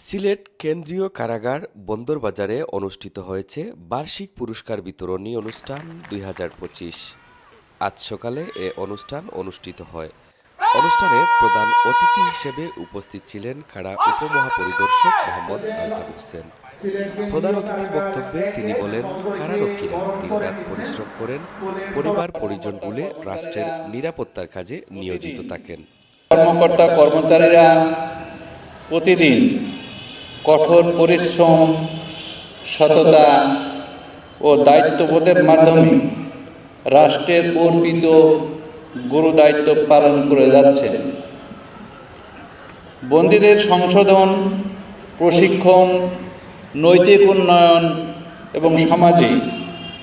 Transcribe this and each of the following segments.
সিলেট কেন্দ্রীয় কারাগার বন্দরবাজারে অনুষ্ঠিত হয়েছে বার্ষিক পুরস্কার বিতরণী অনুষ্ঠান ২০২৫। আজ সকালে এ অনুষ্ঠান অনুষ্ঠিত হয়। অনুষ্ঠানে প্রধান অতিথি হিসেবে উপস্থিত ছিলেন কারা উপমহাপরিদর্শক মোহাম্মদ আলতাফ হোসেন। প্রধান অতিথির বক্তব্যে তিনি বলেন, কারারক্ষীরা দিনরাত পরিশ্রম করেন, পরিবার পরিজন ভুলে রাষ্ট্রের নিরাপত্তার কাজে নিয়োজিত থাকেন। কর্মকর্তা কর্মচারীরা প্রতিদিন কঠোর পরিশ্রম, সততা ও দায়িত্ববোধের মাধ্যমে রাষ্ট্রের অর্পিত গুরু দায়িত্ব পালন করে যাচ্ছেন। বন্দীদের সংশোধন, প্রশিক্ষণ, নৈতিক উন্নয়ন এবং সামাজিক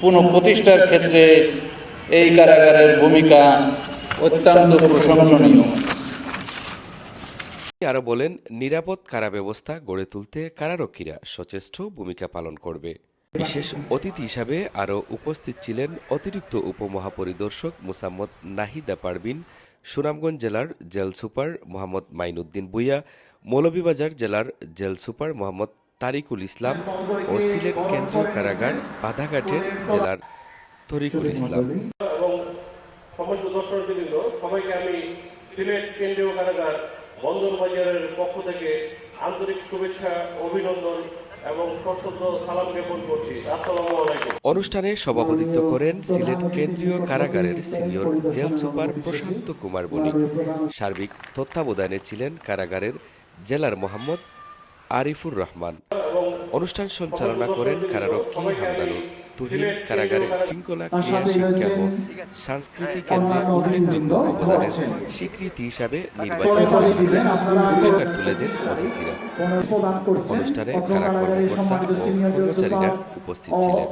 পুনঃপ্রতিষ্ঠার ক্ষেত্রে এই কারাগারের ভূমিকা অত্যন্ত প্রশংসনীয়। আরও বলেন, নিরাপদ কারা ব্যবস্থা গড়ে তুলতে কারারক্ষীরা সচেষ্ট ভূমিকা পালন করবে। বিশেষ অতিথি হিসাবে আরও উপস্থিত ছিলেন অতিরিক্ত উপমহাপরিদর্শক মোসাম্মদ নাহিদা পারভিন, সুনামগঞ্জ জেলার জেল সুপার মোহাম্মদ মাইনুদ্দিন ভূঁইয়া, মৌলভীবাজার জেলার জেল সুপার মোহাম্মদ তারিকুল ইসলাম ও সিলেট কেন্দ্রীয় কারাগার বাধাঘাটের জেলার তরিকুল ইসলাম। এবং সমস্ত দর্শকবৃন্দ, সবাইকে আমি সিলেট কেন্দ্রীয় কারাগার বন্দরবাজারের পক্ষ থেকে আন্তরিক শুভেচ্ছা, অভিনন্দন এবং সশ্রদ্ধ সালাম জ্ঞাপন করছি। আসসালামু আলাইকুম। অনুষ্ঠানে সভাপতিত্ব করেন সিলেট কেন্দ্রীয় কারাগারের সিনিয়র জেল সুপার প্রশান্ত কুমার বণিক। সার্বিক তত্ত্বাবধানে ছিলেন কারাগারের জেলার মোহাম্মদ আরিফুর রহমান। অনুষ্ঠান সঞ্চালনা করেন কারারক্ষী হামদানুর তুহিন। কারাগারের শৃঙ্খলা, ক্রিয়া, শিক্ষা ও সাংস্কৃতিক কেন্দ্রের উল্লেখযোগ্য অবদানের স্বীকৃতি হিসাবে নির্বাচিত পুরস্কার তুলে দেন অতিথিরা। অনুষ্ঠানে কারা কর্মকর্তা ও কর্মচারীরা উপস্থিত ছিলেন।